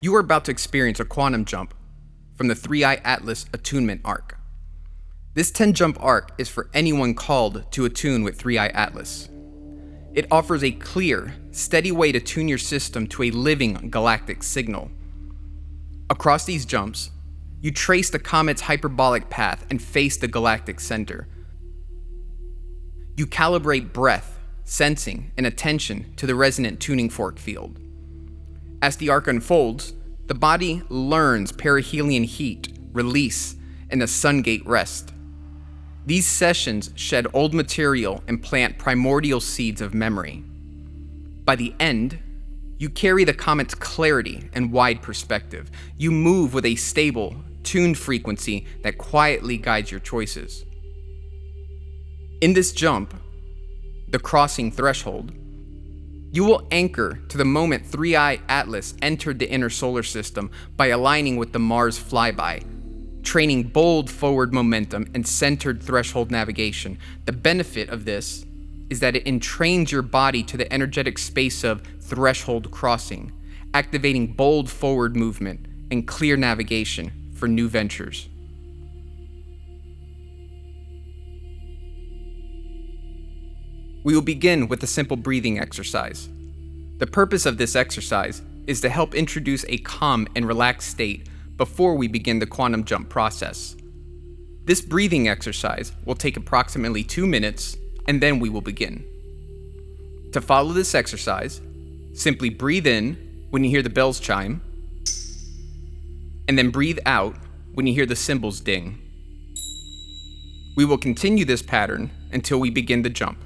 You are about to experience a quantum jump from the 3-Eye Atlas Attunement arc. This 10-jump arc is for anyone called to attune with 3-Eye Atlas. It offers a clear, steady way to tune your system to a living galactic signal. Across these jumps, you trace the comet's hyperbolic path and face the galactic center. You calibrate breath, sensing, and attention to the resonant tuning fork field. As the arc unfolds, the body learns perihelion heat, release, and a sungate rest. These sessions shed old material and plant primordial seeds of memory. By the end, you carry the comet's clarity and wide perspective. You move with a stable, tuned frequency that quietly guides your choices. In this jump, the crossing threshold, you will anchor to the moment 3-Eye Atlas entered the inner solar system by aligning with the Mars flyby, training bold forward momentum and centered threshold navigation. The benefit of this is that it entrains your body to the energetic space of threshold crossing, activating bold forward movement and clear navigation for new ventures. We will begin with a simple breathing exercise. The purpose of this exercise is to help introduce a calm and relaxed state before we begin the quantum jump process. This breathing exercise will take approximately 2 minutes, and then we will begin. To follow this exercise, simply breathe in when you hear the bells chime, and then breathe out when you hear the cymbals ding. We will continue this pattern until we begin the jump.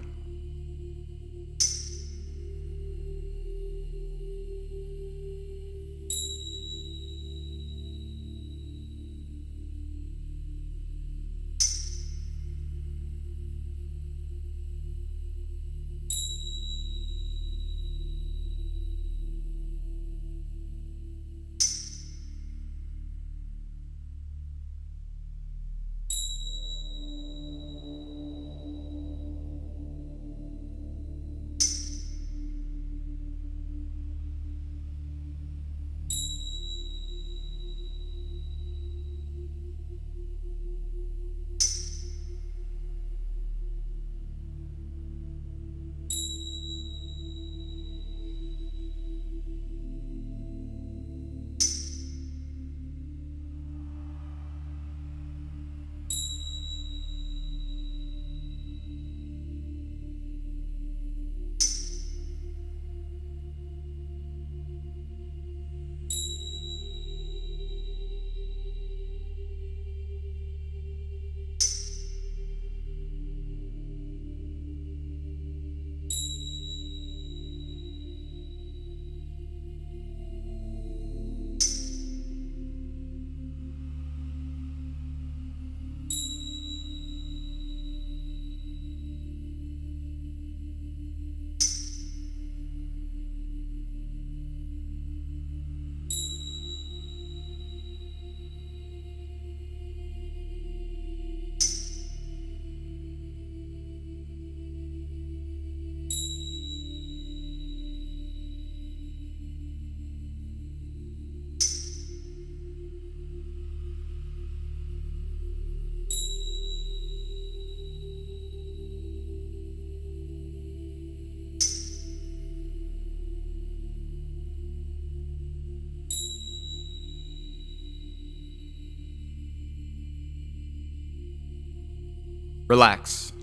Relax.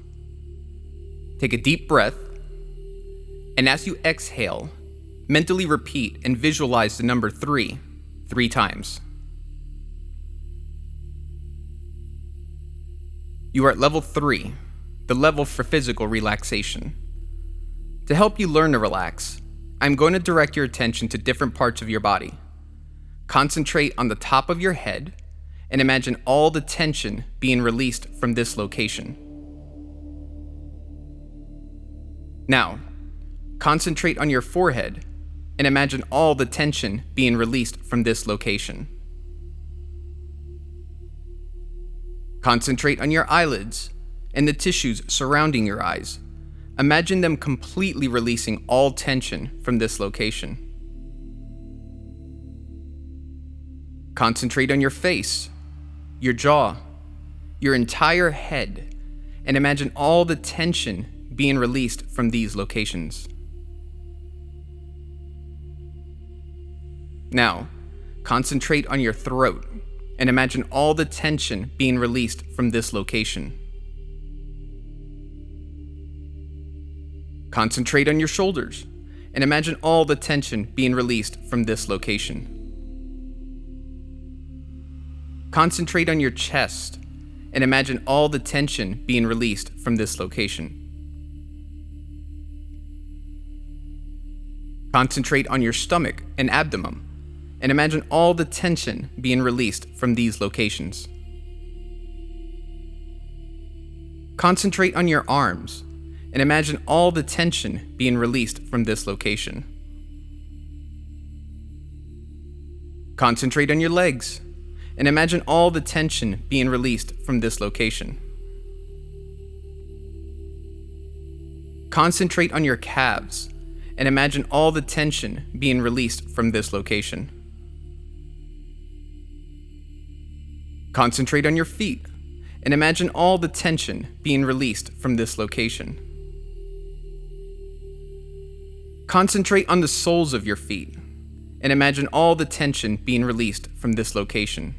Take a deep breath, and as you exhale, mentally repeat and visualize the number 3 times. You are at level 3, the level for physical relaxation. To help you learn to relax, I'm going to direct your attention to different parts of your body. Concentrate on the top of your head and imagine all the tension being released from this location. Now, concentrate on your forehead and imagine all the tension being released from this location. Concentrate on your eyelids and the tissues surrounding your eyes. Imagine them completely releasing all tension from this location. Concentrate on your face, your jaw, your entire head, and imagine all the tension being released from these locations. Now, concentrate on your throat and imagine all the tension being released from this location. Concentrate on your shoulders and imagine all the tension being released from this location. Concentrate on your chest and imagine all the tension being released from this location. Concentrate on your stomach and abdomen and imagine all the tension being released from these locations. Concentrate on your arms and imagine all the tension being released from this location. Concentrate on your legs and imagine all the tension being released from this location. Concentrate on your calves and imagine all the tension being released from this location. Concentrate on your feet and imagine all the tension being released from this location. Concentrate on the soles of your feet and imagine all the tension being released from this location.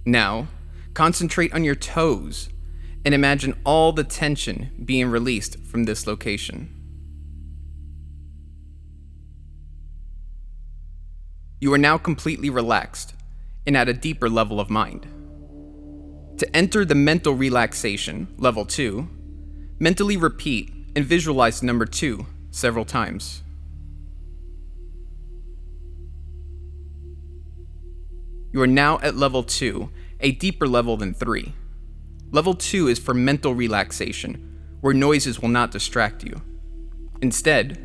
Now, concentrate on your toes and imagine all the tension being released from this location. You are now completely relaxed and at a deeper level of mind. To enter the mental relaxation, level 2, mentally repeat and visualize number 2 several times. You are now at level 2, a deeper level than 3. Level 2 is for mental relaxation, where noises will not distract you. Instead,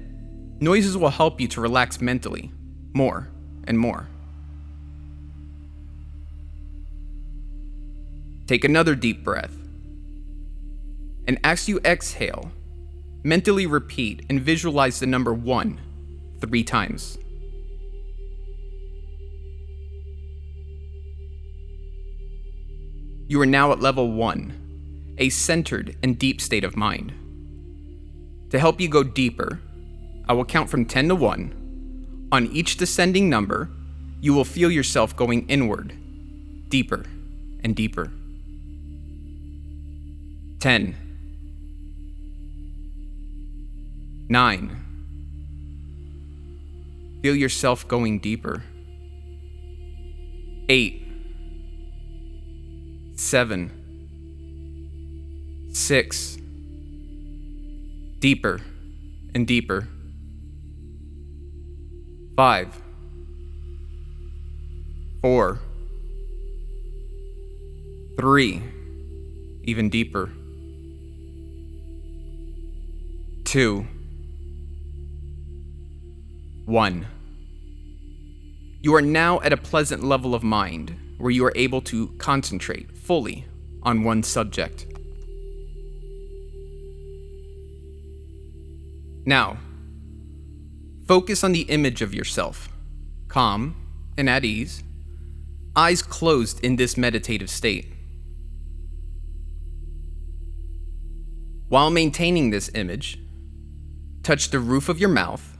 noises will help you to relax mentally, more and more. Take another deep breath. And as you exhale, mentally repeat and visualize the number 1 3 times. You are now at level 1, a centered and deep state of mind. To help you go deeper, I will count from 10 to 1. On each descending number, you will feel yourself going inward, deeper and deeper. 10, 9. Feel yourself going deeper. 8, 7, 6. Deeper and deeper. 5, 4, 3. Even deeper. 2, 1. You are now at a pleasant level of mind where you are able to concentrate fully on one subject. Now, focus on the image of yourself, calm and at ease, eyes closed in this meditative state. While maintaining this image, touch the roof of your mouth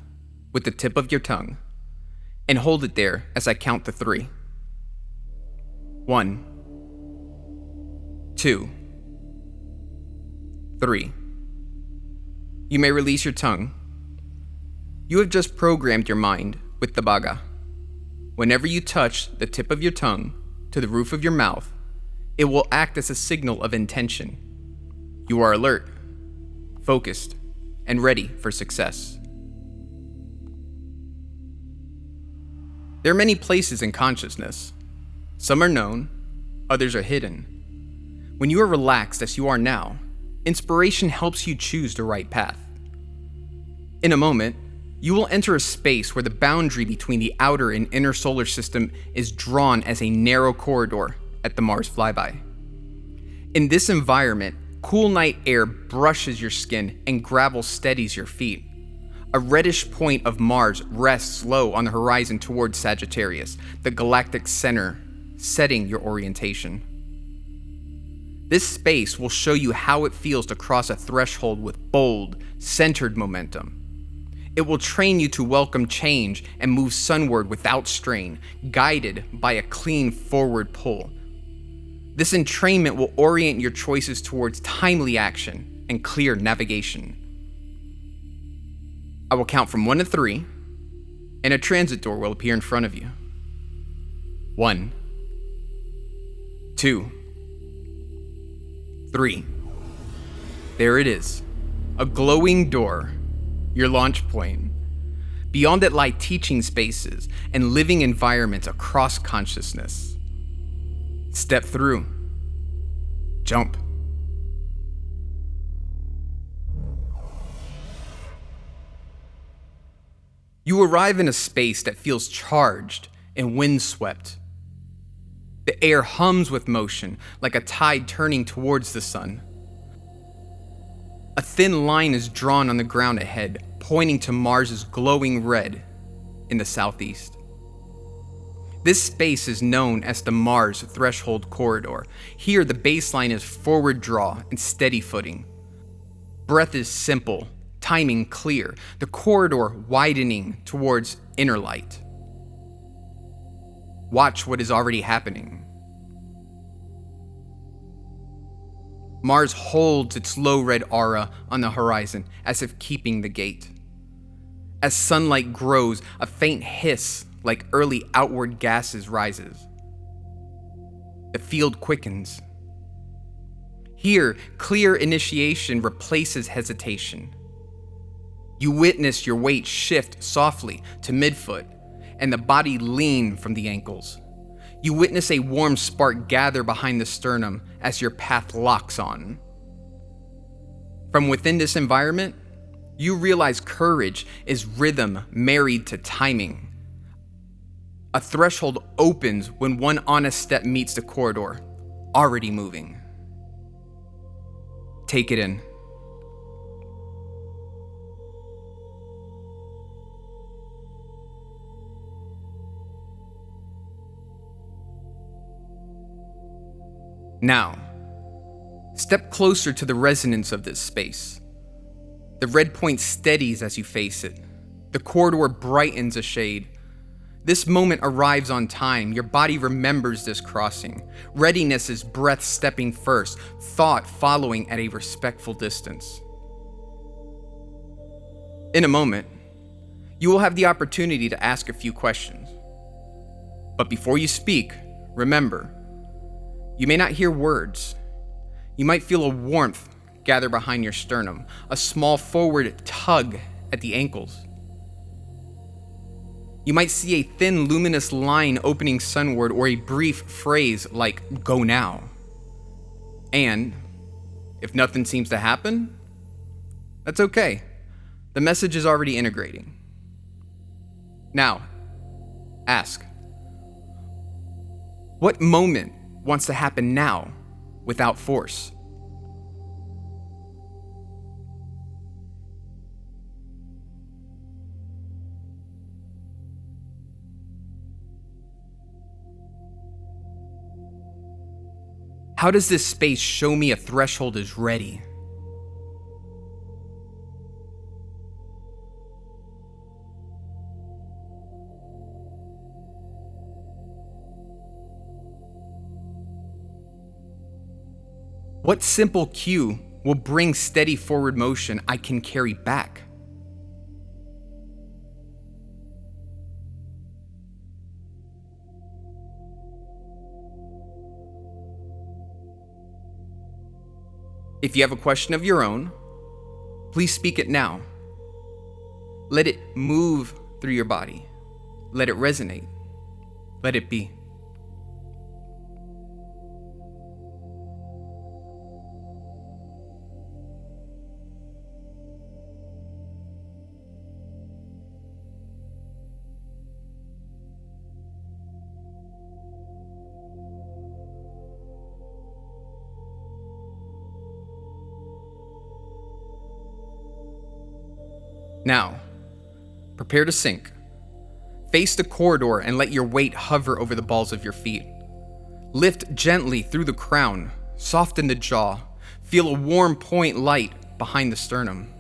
with the tip of your tongue and hold it there as I count to 3. 1, 2, 3. You may release your tongue. You have just programmed your mind with the Baga. Whenever you touch the tip of your tongue to the roof of your mouth, it will act as a signal of intention. You are alert, focused, and ready for success. There are many places in consciousness. Some are known, others are hidden. When you are relaxed as you are now, inspiration helps you choose the right path. In a moment, you will enter a space where the boundary between the outer and inner solar system is drawn as a narrow corridor at the Mars flyby. In this environment, cool night air brushes your skin and gravel steadies your feet. A reddish point of Mars rests low on the horizon towards Sagittarius, the galactic center, setting your orientation. This space will show you how it feels to cross a threshold with bold, centered momentum. It will train you to welcome change and move sunward without strain, guided by a clean forward pull. This entrainment will orient your choices towards timely action and clear navigation. I will count from 1 to 3, and a transit door will appear in front of you. 1, 2, 3. There it is, a glowing door, your launch point. Beyond it lie teaching spaces and living environments across consciousness. Step through. Jump. You arrive in a space that feels charged and windswept. The air hums with motion, like a tide turning towards the sun. A thin line is drawn on the ground ahead, pointing to Mars's glowing red in the southeast. This space is known as the Mars Threshold Corridor. Here, the baseline is forward draw and steady footing. Breath is simple, timing clear, the corridor widening towards inner light. Watch what is already happening. Mars holds its low red aura on the horizon, as if keeping the gate. As sunlight grows, a faint hiss like early outward gases rises. The field quickens. Here, clear initiation replaces hesitation. You witness your weight shift softly to midfoot, and the body lean from the ankles. You witness a warm spark gather behind the sternum as your path locks on. From within this environment, you realize courage is rhythm married to timing. A threshold opens when one honest step meets the corridor, already moving. Take it in. Now, step closer to the resonance of this space. The red point steadies as you face it. The corridor brightens a shade. This moment arrives on time. Your body remembers this crossing. Readiness is breath stepping first, thought following at a respectful distance. In a moment, you will have the opportunity to ask a few questions. But before you speak, remember, you may not hear words. You might feel a warmth gather behind your sternum, a small forward tug at the ankles. You might see a thin, luminous line opening sunward or a brief phrase like, "Go now." And if nothing seems to happen, that's okay. The message is already integrating. Now, ask, what moment wants to happen now without force? How does this space show me a threshold is ready? What simple cue will bring steady forward motion I can carry back? If you have a question of your own, please speak it now. Let it move through your body. Let it resonate. Let it be. Now, Prepare to sink. Face the corridor and let your weight hover over the balls of your feet. Lift gently through the crown, soften the jaw, feel a warm point light behind the sternum.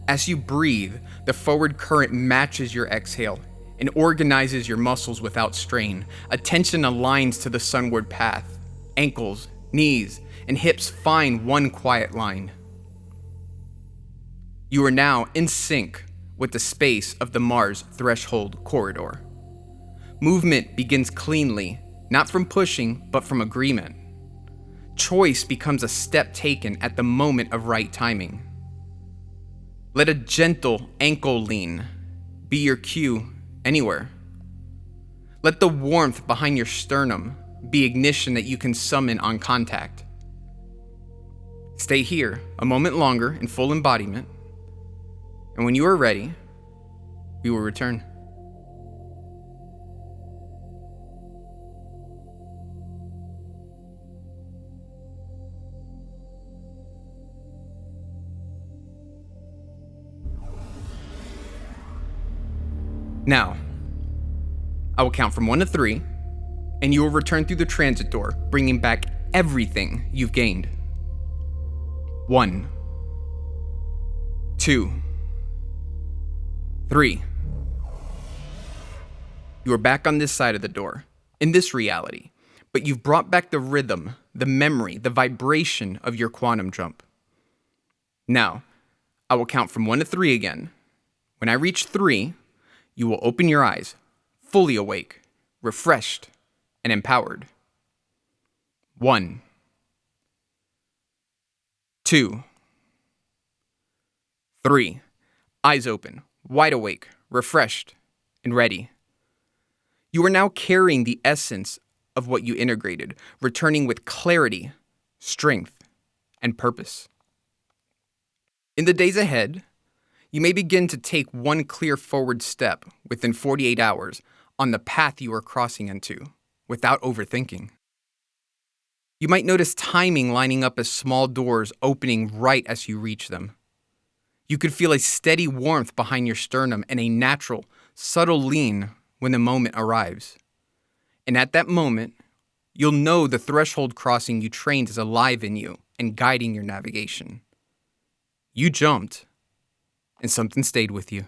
As you breathe, the forward current matches your exhale and organizes your muscles without strain. Attention aligns to the sunward path. Ankles, knees, and hips find one quiet line. You are now in sync with the space of the Mars threshold corridor. Movement begins cleanly, not from pushing, but from agreement. Choice becomes a step taken at the moment of right timing. Let a gentle ankle lean be your cue anywhere. Let the warmth behind your sternum be ignition that you can summon on contact. Stay here a moment longer in full embodiment, and when you are ready, we will return. Now, I will count from 1 to 3, and you will return through the transit door, bringing back everything you've gained. 1, 2, 3. You are back on this side of the door, in this reality, but you've brought back the rhythm, the memory, the vibration of your quantum jump. Now, I will count from 1 to 3 again. When I reach 3, you will open your eyes, fully awake, refreshed, and empowered. 1, 2, 3. Eyes open, wide awake, refreshed, and ready. You are now carrying the essence of what you integrated, returning with clarity, strength, and purpose. In the days ahead, you may begin to take one clear forward step within 48 hours on the path you are crossing into without overthinking. You might notice timing lining up as small doors opening right as you reach them. You could feel a steady warmth behind your sternum and a natural, subtle lean when the moment arrives. And at that moment, you'll know the threshold crossing you trained is alive in you and guiding your navigation. You jumped, and something stayed with you.